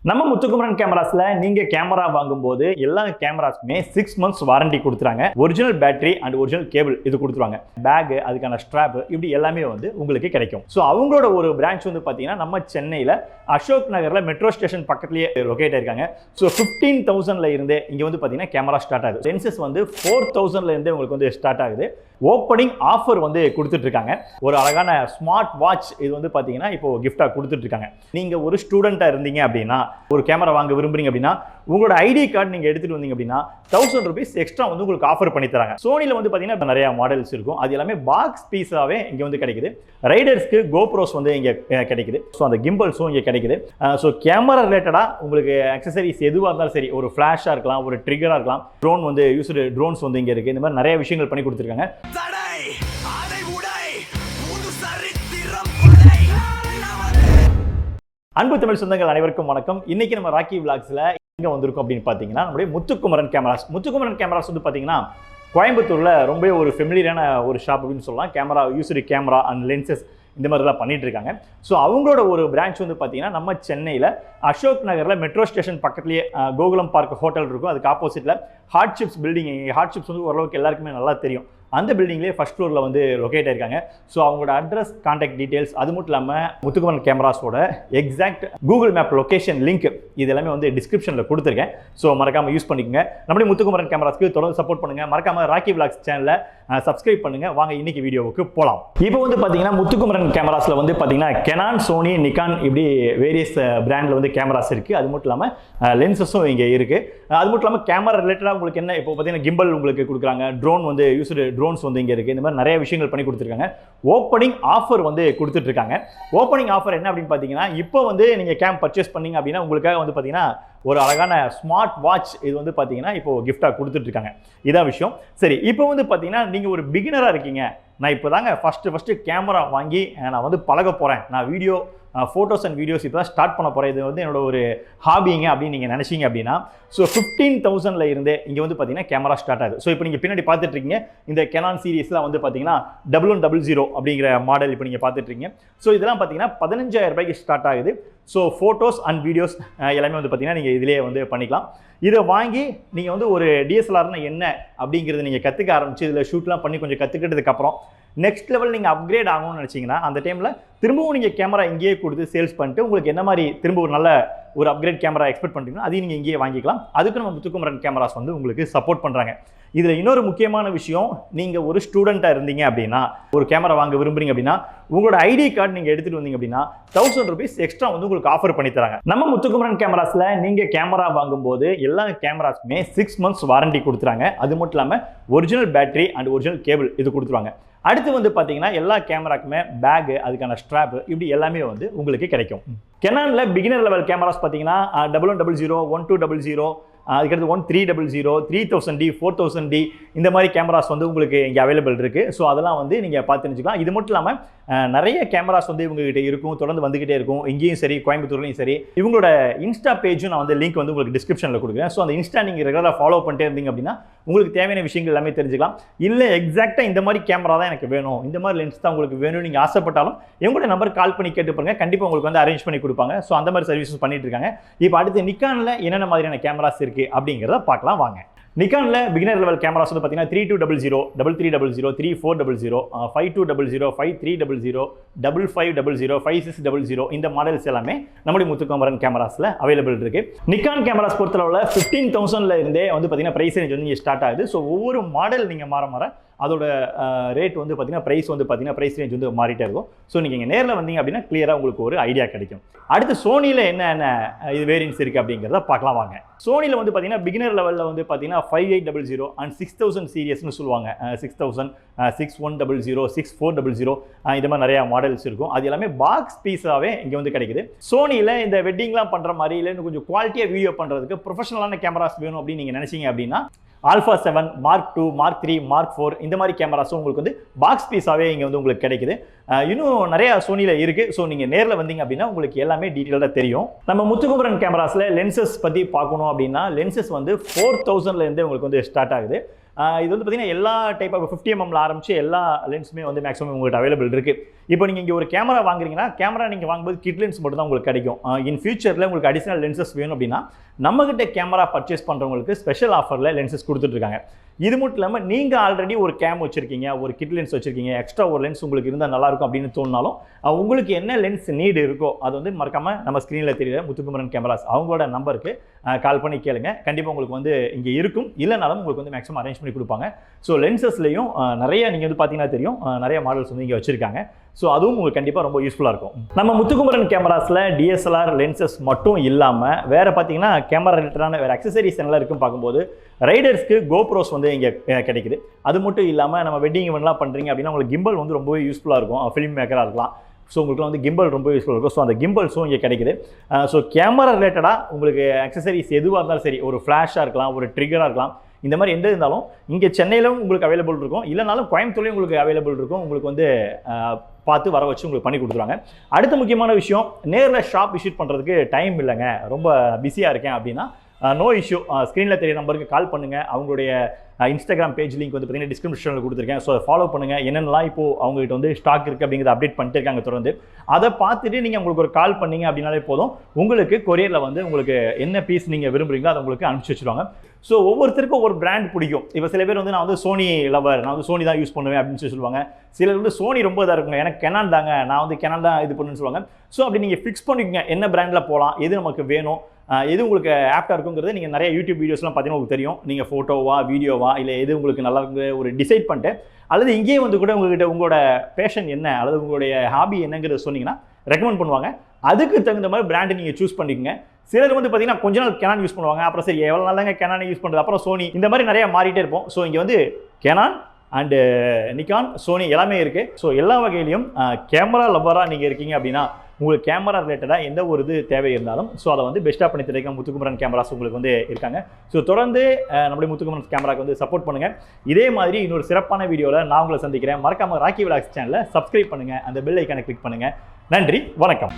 நம்ம முத்துக்குமரன் கேமராஸ்ல நீங்க கேமரா வாங்கும்போது எல்லா கேமராஸ்க்குமே 6 months வாரண்டி கொடுத்துறாங்க. Original battery and original cable இது கொடுத்துருவாங்க. பேக், அதுக்கான ஸ்ட்ராப், இப்படி எல்லாமே வந்து உங்களுக்கு கிடைக்கும். ஸோ அவங்களோட ஒரு பிரான்ச் வந்து பார்த்தீங்கன்னா நம்ம சென்னையில் அசோக் நகரில் மெட்ரோ ஸ்டேஷன் பக்கத்துலேயே லொக்கேட் ஆயிருக்காங்க. ஸோ 15,000ல இருந்தே இங்கே வந்து பார்த்தீங்கன்னா கேமரா ஸ்டார்ட் ஆகுது. லென்சஸ் வந்து 4,000ல இருந்தே உங்களுக்கு வந்து ஸ்டார்ட் ஆகுது. ஓப்பனிங் ஆஃபர் வந்து கொடுத்துட்டு இருக்காங்க. ஒரு அழகான ஸ்மார்ட் வாட்ச் இது வந்து பார்த்தீங்கன்னா இப்போ கிஃப்டாக கொடுத்துட்டு இருக்காங்க. நீங்கள் ஒரு ஸ்டூடெண்ட்டாக இருந்தீங்க அப்படின்னா, ஒரு கேமரா வாங்க விரும்புறீங்க அப்படின்னா, உங்களோட ஐடி கார்டு நீங்கள் எடுத்துகிட்டு வந்தீங்க அப்படின்னா 1000 rupees எக்ஸ்ட்ரா வந்து உங்களுக்கு ஆஃபர் பண்ணி தராங்க. சோனியில் வந்து பார்த்தீங்கன்னா நிறைய மாடல்ஸ் இருக்கும். அது எல்லாமே பாக்ஸ் பீஸாகவே இங்கே வந்து கிடைக்குது. ரைடர்ஸ்க்கு கோப்ரோஸ் வந்து இங்கே கிடைக்குது. ஸோ அந்த கிம்பல்ஸும் இங்கே கிடைக்குது. ஸோ கேமரா ரிலேட்டடாக உங்களுக்கு அக்சசரிஸ் எதுவாக இருந்தாலும் சரி, ஒரு ஃப்ளாஷாக இருக்கலாம், ஒரு ட்ரிகராக இருக்கலாம், ட்ரோன் வந்து யூஸ்டு ட்ரோன்ஸ் வந்து இங்கே இருக்குது. இந்த மாதிரி நிறைய விஷயங்கள் பண்ணி கொடுத்துருக்காங்க. அன்பு தமிழ் சொந்தங்கள் அனைவருக்கும் வணக்கம். இன்னைக்கு நம்ம ராக்கி விளாக்ஸ்ல எங்க வந்திருக்கோம் அப்படின்னு பாத்தீங்கன்னா, நம்முடைய முத்துக்குமரன் கேமராஸ். முத்துக்குமரன் கேமராஸ் வந்து பாத்தீங்கன்னா கோயம்புத்தூர்ல ரொம்ப ஒரு ஃபெமிலியரான ஒரு ஷாப் அப்படின்னு சொல்லலாம். Camera, used camera and lenses இந்த மாதிரிலாம் பண்ணிட்டு இருக்காங்க. ஸோ அவங்களோட ஒரு பிரான்ச் வந்து பார்த்தீங்கன்னா நம்ம சென்னையில் அசோக் நகரில் மெட்ரோ ஸ்டேஷன் பக்கத்துலேயே கோகுலம் பார்க் ஹோட்டல் இருக்கும். அதுக்கு ஆப்போசிட்டில் ஹார்ட்ஷிப்ஸ் பில்டிங். ஹார்ட்ஷிப்ஸ் வந்து ஓரளவுக்கு எல்லாருக்குமே நல்லா தெரியும். அந்த பில்டிங்லேயே ஃபர்ஸ்ட் ஃப்ளோரில் வந்து லொக்கேட் ஆயிருக்காங்க. ஸோ அவங்களோட அட்ரஸ், கான்டாக்ட் டீடைல்ஸ், அது மட்டும் இல்லாமல் முத்துக்குமரன் கேமராஸோட exact Google map location link இது எல்லாமே வந்து டிஸ்கிரிப்ஷனில் கொடுத்துருக்கேன். ஸோ மறக்காமல் யூஸ் பண்ணிக்கோங்க. நம்மளுடைய முத்துக்குமரன் கேமராஸ்க்கு தொடர்ந்து சப்போர்ட் பண்ணுங்கள். மறக்காமல் ராக்கி விளாக்ஸ் சேனலை சப்ஸ்கிரைப் பண்ணுங்கள். வாங்க இன்னைக்கு வீடியோவுக்கு போகலாம். இப்போ வந்து பார்த்தீங்கன்னா முத்துக்குமரன் கேமராஸில் வந்து பார்த்தீங்கன்னா கெனான், சோனி, நிக்கான் இப்படி வேரியஸ் பிராண்டில் வந்து கேமராஸ் இருக்குது. அது மட்டும் இல்லாமல் லென்சஸும் இங்கே இருக்குது. அது மட்டும் இல்லாமல் கேமரா ரிலேட்டடாக உங்களுக்கு என்ன இப்போ பார்த்தீங்கன்னா கிம்பல் உங்களுக்கு கொடுக்குறாங்க. ட்ரோன் வந்து யூஸ்டு ட்ரோன்ஸ் வந்து இங்கே இருக்குது. இந்த மாதிரி நிறைய விஷயங்கள் பண்ணி கொடுத்துருக்காங்க. ஓப்பனிங் ஆஃபர் வந்து கொடுத்துட்டு இருக்காங்க. ஓப்பனிங் ஆஃபர் என்ன அப்படின்னு பார்த்தீங்கன்னா, இப்போ வந்து நீங்கள் கேம் பர்ச்சேஸ் பண்ணீங்க அப்படின்னா உங்களுக்காக வந்து பார்த்தீங்கன்னா ஒரு அழகான ஸ்மார்ட் வாட்ச் இது வந்து பார்த்தீங்கன்னா இப்போ கிஃப்டாக கொடுத்துட்டு இருக்காங்க. இதான் விஷயம். சரி, இப்போ வந்து பார்த்தீங்கன்னா நீங்கள் ஒரு பிகினராக இருக்கீங்க. நான் இப்போ தாங்க ஃபஸ்ட்டு கேமரா வாங்கி நான் வந்து பழக போகிறேன். நான் வீடியோ, ஃபோட்டோஸ் அண்ட் வீடியோஸ் இப்போ தான் ஸ்டார்ட் பண்ண போகிறேன். இது வந்து என்னோட ஒரு ஹாபிங்க அப்படின்னு நீங்கள் நினச்சிங்க அப்படின்னா, ஸோ 15,000ல இருந்தே இங்கே வந்து பார்த்தீங்கன்னா கேமரா ஸ்டார்ட் ஆகுது. ஸோ இப்போ நீங்கள் பின்னாடி பார்த்துட்டு இருக்கீங்க இந்த கெனான் சீரீஸ்லாம் வந்து பார்த்தீங்கன்னா 1100 அப்படிங்கிற மாடல் இப்போ நீங்கள் பார்த்துட்டு இருக்கீங்க. ஸோ இதெல்லாம் பார்த்தீங்கன்னா 15,000 ரூபாய்க்கு ஸ்டார்ட் ஆகுது. ஸோ ஃபோட்டோஸ் அண்ட் வீடியோஸ் எல்லாமே வந்து பார்த்தீங்கன்னா நீங்கள் இதிலே வந்து பண்ணிக்கலாம். இதை வாங்கி நீங்கள் வந்து ஒரு டிஎஸ்எல்ஆர்னா என்ன அப்படிங்கிறது நீங்கள் கற்றுக்க ஆரம்பிச்சு இதில் ஷூட்லாம் பண்ணி கொஞ்சம் கற்றுக்கிட்டதுக்கப்புறம் நெக்ஸ்ட் லெவல் நீங்கள் அப்கிரேட் ஆகணும்னு நினச்சிங்கன்னா அந்த டைமில் திரும்பவும் நீங்கள் கேமரா இங்கேயே கொடுத்து சேல்ஸ் பண்ணிட்டு உங்களுக்கு என்ன மாதிரி திரும்ப ஒரு நல்ல ஒரு அப்கிரேட் கேமரா எக்ஸ்பெக்ட் பண்ணுறீங்கன்னா அதையும் நீங்கள் இங்கேயே வாங்கிக்கலாம். அதுக்கு நம்ம முத்துக்குமரன் கேமராஸ் வந்து உங்களுக்கு சப்போர்ட் பண்ணுறாங்க. இதில் இன்னொரு முக்கியமான விஷயம், நீங்கள் ஒரு ஸ்டூடெண்ட்டாக இருந்தீங்க அப்படின்னா, ஒரு கேமரா வாங்க விரும்புறீங்க அப்படின்னா, உங்களோட ஐடி கார்டு நீங்கள் எடுத்துகிட்டு வந்தீங்க அப்படின்னா 1000 rupees எக்ஸ்ட்ரா வந்து உங்களுக்கு ஆஃபர் பண்ணி தராங்க. நம்ம முத்துக்குமரன் கேமராஸில் நீங்கள் கேமரா வாங்கும்போது எல்லா கேமராஸ்க்குமே 6 months வாரண்டி கொடுத்துறாங்க. அது மட்டும் இல்லாமல் original battery and original cable இது கொடுத்துருவாங்க. அடுத்து வந்து பார்த்தீங்கன்னா எல்லா கேமராக்குமே பேக், அதுக்கான ஸ்ட்ராப், இப்படி எல்லாமே வந்து உங்களுக்கு கிடைக்கும். கெனானில் பிகினர் லெவல் கேமராஸ் பார்த்தீங்கன்னா 1100, 1200, அதுக்கடுத்து 1300, 3000D, 4000D இந்த மாதிரி கேமராஸ் வந்து உங்களுக்கு இங்கே அவைலபிள் இருக்குது. ஸோ அதெல்லாம் வந்து நீங்கள் பார்த்து தெரிஞ்சுக்கலாம். இது மட்டும் இல்லாமல் நிறைய கேமராஸ் வந்து இவங்ககிட்ட இருக்கும், தொடர்ந்து வந்துகிட்டே இருக்கும். இங்கேயும் சரி, கோயம்புத்தூர்லையும் சரி. இவங்களோட இன்ஸ்டா பேஜும் நான் வந்து லிங்க் வந்து உங்களுக்கு டிஸ்கிரிப்ஷனில் கொடுக்குறேன். ஸோ அந்த இன்ஸ்டா நீங்கள் ரெகுலராக ஃபாலோ பண்ணிட்டே இருந்தீங்க அப்படின்னா உங்களுக்கு தேவையான விஷயங்கள் எல்லாமே தெரிஞ்சுக்கலாம். இல்லை எக்ஸாக்டாக இந்த மாதிரி கேமரா தான் எனக்கு வேணும், இந்த மாதிரி லென்ஸ் தான் உங்களுக்கு வேணும் நீங்கள் ஆசைப்பட்டாலும் இவங்களோட நம்பர் கால் பண்ணி கேட்டு பாருங்க. கண்டிப்பாக உங்களுக்கு வந்து அரேஞ்ச் பண்ணி கொடுப்பாங்க. ஸோ அந்த மாதிரி சர்வீசஸ் பண்ணிட்டு இருக்காங்க. இப்போ அடுத்து நிக்கானில் என்னென்ன மாதிரியான கேமராஸ் இருக்குது அப்படிங்கிறத பார்க்கலாம் வாங்க. நிக்கானில் பிகினர் லெவல் கேமராஸ் வந்து பார்த்தீங்கன்னா 3200, 3300, 3400, 5200, 5300, 5500, 5600 இந்த மாடல்ஸ் எல்லாமே நம்முடைய முத்துக்குமரன் கேமராஸில் அவைலபிள் இருக்கு. நிக்கான் கேமராஸ் பொறுத்தளவில் 15,000ல இருந்தே வந்து பார்த்தீங்கன்னா பிரைஸ் ரேஞ்ச் வந்து ஸ்டார்ட் ஆகுது. ஸோ ஒவ்வொரு மாடல் நீங்கள் மாற அதோட ரேட் வந்து பார்த்தீங்கன்னா ப்ரைஸ் வந்து பார்த்தீங்கன்னா ப்ரைஸ் ரேஞ்ச் வந்து மாறிட்டே இருக்கும். ஸோ நீங்கள் நேரில் வந்தீங்க அப்படின்னா கிளியராக உங்களுக்கு ஒரு ஐடியா கிடைக்கும். அடுத்து சோனியில் என்னென்ன இது வேரியன்ஸ் இருக்குது அப்படிங்கிறத பார்க்கலாம் வாங்க. சோனியில் வந்து பார்த்தீங்கன்னா பிகினர் லெவலில் வந்து பார்த்தீங்கன்னா 5800 அண்ட் 6000 சீரியஸ்னு சொல்லுவாங்க. 6000, 6100, 6400 இந்த மாதிரி நிறையா மாடல்ஸ் இருக்கும். அது எல்லாமே பாக்ஸ் பீஸாகவே இங்கே வந்து கிடைக்குது. சோனியில் இந்த வெட்டிங்லாம் பண்ணுற மாதிரி இல்லை இன்னும் கொஞ்சம் குவாலிட்டியாக வீடியோ பண்ணுறதுக்கு ப்ரொஃபஷனலான கேமராஸ் வேணும் அப்படின்னு நீங்கள் நினச்சிங்க அப்படின்னா ஆல்ஃபா 7, Mark 2, Mark 3, Mark 4 இந்த மாதிரி கேமராஸும் உங்களுக்கு வந்து பாக்ஸ் பீஸாகவே இங்கே வந்து உங்களுக்கு கிடைக்குது. இன்னும் நிறையா சோனியில் இருக்குது. ஸோ நீங்கள் நேரில் வந்தீங்க அப்படின்னா உங்களுக்கு எல்லாமே டீட்டெயிலாக தெரியும். நம்ம முத்துக்குமரன் கேமராஸில் லென்சஸ் பற்றி பார்க்கணும் அப்படின்னா லென்சஸ் வந்து 4,000ல இருந்தே உங்களுக்கு வந்து ஸ்டார்ட் ஆகுது. இது வந்து பார்த்தீங்கன்னா எல்லா டைப் ஆஃப் 50mm ஆரம்பிச்சு எல்லா லென்ஸுமே வந்து மேக்ஸிமம் உங்கள்கிட்ட அவைலபிள் இருக்குது. இப்போ நீங்கள் இங்கே ஒரு கேமரா வாங்குறீங்கன்னா கேமரா நீங்கள் வாங்கும்போது கிட் லென்ஸ் மட்டும் தான் உங்களுக்கு கிடைக்கும். இன் ஃபியூச்சரில் உங்களுக்கு அடிஷனல் லென்சஸ் வேணும் அப்படின்னா நம்மகிட்ட கேமரா பர்ச்சேஸ் பண்ணுறவங்களுக்கு ஸ்பெஷல் ஆஃபரில் லென்சஸ் கொடுத்துட்ருக்காங்க. இது மட்டும் இல்லாமல் நீங்கள் ஆல்ரெடி ஒரு கேம் வச்சுருக்கீங்க, ஒரு கிட் லென்ஸ் வச்சுருக்கீங்க, எக்ஸ்ட்ரா ஒரு லென்ஸ் உங்களுக்கு இருந்தால் நல்லாயிருக்கும் அப்படின்னு தோணுனாலும் உங்களுக்கு என்ன லென்ஸ் நீடு இருக்கோ அது வந்து மறக்காமல் நம்ம ஸ்க்ரீனில் தெரியல முத்துக்குமரன் கேமராஸ் அவங்களோட நம்பருக்கு கால் பண்ணி கேளுங்க. கண்டிப்பாக உங்களுக்கு வந்து இங்கே இருக்கும், இல்லைனாலும் உங்களுக்கு வந்து மேக்ஸிமம் அரேஞ்ச் பண்ணி கொடுப்பாங்க. ஸோ லென்சஸ்லையும் நிறைய நீங்கள் வந்து பார்த்தீங்கன்னா தெரியும் நிறைய மாடல்ஸ் வந்து இங்கே வச்சுருக்காங்க. ஸோ அதுவும் உங்களுக்கு கண்டிப்பாக ரொம்ப யூஸ்ஃபுல்லாக இருக்கும். நம்ம முத்துக்குமரன் கேமராஸில் டிஎஸ்எல்ஆர் லென்சஸ் மட்டும் இல்லாமல் வேறு பார்த்தீங்கன்னா கேமரா ரிலேட்டடான வேறு அக்சசரிஸ் எல்லாம் இருக்கும் பார்க்கும்போது ரைடர்ஸ்க்கு கோப்ரோஸ் வந்து இங்கே கிடைக்குது. அது மட்டும் இல்லாமல் நம்ம வெட்டிங் இவெண்ட்லாம் பண்ணுறீங்க அப்படின்னா உங்களுக்கு கிம்பல் வந்து ரொம்பவே யூஸ்ஃபுல்லாக இருக்கும். ஃபிலிம் மேக்கராக இருக்கலாம். ஸோ உங்களுக்கு வந்து கிம்பல் ரொம்ப யூஸ்ஃபுல்லாக இருக்கும். ஸோ அந்த கிம்பல்ஸும் இங்கே கிடைக்குது. ஸோ கேமரா ரிலேட்டடாக உங்களுக்கு அக்சசரிஸ் எதுவாக இருந்தாலும் சரி, ஒரு ஃப்ளாஷாக இருக்கலாம், ஒரு ட்ரிகராக இருக்கலாம், இந்த மாதிரி எந்த இருந்தாலும் இங்கே சென்னையிலும் உங்களுக்கு அவைலபிள் இருக்கும், இல்லைனாலும் கோயம்புத்தூர்லையும் உங்களுக்கு அவைலபிள் இருக்கும். உங்களுக்கு வந்து பார்த்து வர வச்சு உங்களுக்கு பண்ணி கொடுத்துருவாங்க. அடுத்த முக்கியமான விஷயம், நேரில் ஷாப் விசிட் பண்ணுறதுக்கு டைம் இல்லைங்க, ரொம்ப பிஸியாக இருக்கேன் அப்படின்னா நோ இஷ்யூ. ஸ்க்ரீனில் தெரிய நம்பருக்கு கால் பண்ணுங்கள். அவங்களுடைய இன்ஸ்டாகிராம் பேஜ் லிங்க் வந்து பார்த்தீங்கன்னா டிஸ்கிரிப்ஷனில் கொடுத்துருக்கேன். ஸோ அதை ஃபாலோ பண்ணுங்கள். என்னென்னலாம் இப்போது அவங்ககிட்ட வந்து ஸ்டாக் இருக்குது அப்படிங்கிறத அப்டேட் பண்ணிட்டு இருக்காங்க தொடர்ந்து. அதை பார்த்துட்டு நீங்கள் உங்களுக்கு ஒரு கால் பண்ணீங்க அப்படின்னாலே போதும், உங்களுக்கு கொரியரில் வந்து உங்களுக்கு என்ன பீஸ் நீங்கள் விரும்புகிறீங்களோ அதை உங்களுக்கு அனுப்பிச்சி வச்சுருவாங்க. ஸோ ஒவ்வொருத்தருக்கும் ஒவ்வொரு பிராண்ட் பிடிக்கும். இப்போ சில பேர் வந்து நான் வந்து சோனி லவர், நான் வந்து சோனி தான் யூஸ் பண்ணுவேன் அப்படின்னு சொல்லி சொல்லுவாங்க. சிலர் வந்து சோனி ரொம்ப இதாக இருக்குங்க, எனக்கு கெனான் தாங்க, நான் வந்து கெனான் தான் இது பண்ணுன்னு சொல்லுவாங்க. ஸோ அப்படி நீங்கள் ஃபிக்ஸ் பண்ணிக்கோங்க என்ன பிராண்டில் போகலாம், எது நமக்கு வேணும், எது உங்களுக்கு ஆப்டாக இருக்குங்கிறது நீங்கள் நிறைய யூடியூப் வீடியோஸ்லாம் பார்த்தீங்கன்னா உங்களுக்கு தெரியும். நீங்கள் ஃபோட்டோவா வீடியோவா இல்லை எது உங்களுக்கு நல்லா இருக்கு ஒரு டிசைட் பண்ணிட்டு, அல்லது இங்கேயே வந்து கூட உங்கள்கிட்ட உங்களோட பேஷன் என்ன அல்லது உங்களுடைய ஹாபி என்னங்கிறத சொன்னீங்கன்னா ரெக்கமெண்ட் பண்ணுவாங்க. அதுக்கு தகுந்த மாதிரி பிராண்டு நீங்கள் சூஸ் பண்ணிக்கோங்க. சிலர் வந்து பார்த்தீங்கன்னா கொஞ்ச நாள் கெனான் யூஸ் பண்ணுவாங்க, அப்புறம் சரி எவ்வளோ நாள் தாங்க கெனான் யூஸ் பண்ணுறது, அப்புறம் சோனி, இந்த மாதிரி நிறைய மாறிட்டே இருப்போம். ஸோ இங்கே வந்து கெனான் அண்டு நிக்கான், சோனி எல்லாமே இருக்குது. ஸோ எல்லா வகையிலையும் கேமரா லவ்வராக நீங்கள் இருக்கீங்க அப்படின்னா உங்களுக்கு கேமரா ரிலேட்டடாக எந்த ஒரு இது தேவை இருந்தாலும் ஸோ அதை வந்து பெஸ்ட்டாக பண்ணி தருகிற முத்துக்குமரன் கேமராஸ் உங்களுக்கு வந்து இருக்காங்க. ஸோ தொடர்ந்து நம்முடைய முத்துக்குமரன் கேமராக்கு வந்து சப்போர்ட் பண்ணுங்கள். இதே மாதிரி இன்னொரு சிறப்பான வீடியோவில் நான் உங்களை சந்திக்கிறேன். மறக்காமல் ராக்கி விலாக்ஸ் சேனலை சப்ஸ்கிரைப் பண்ணுங்கள், அந்த பெல் ஐக்கானை கிளிக் பண்ணுங்கள். நன்றி, வணக்கம்.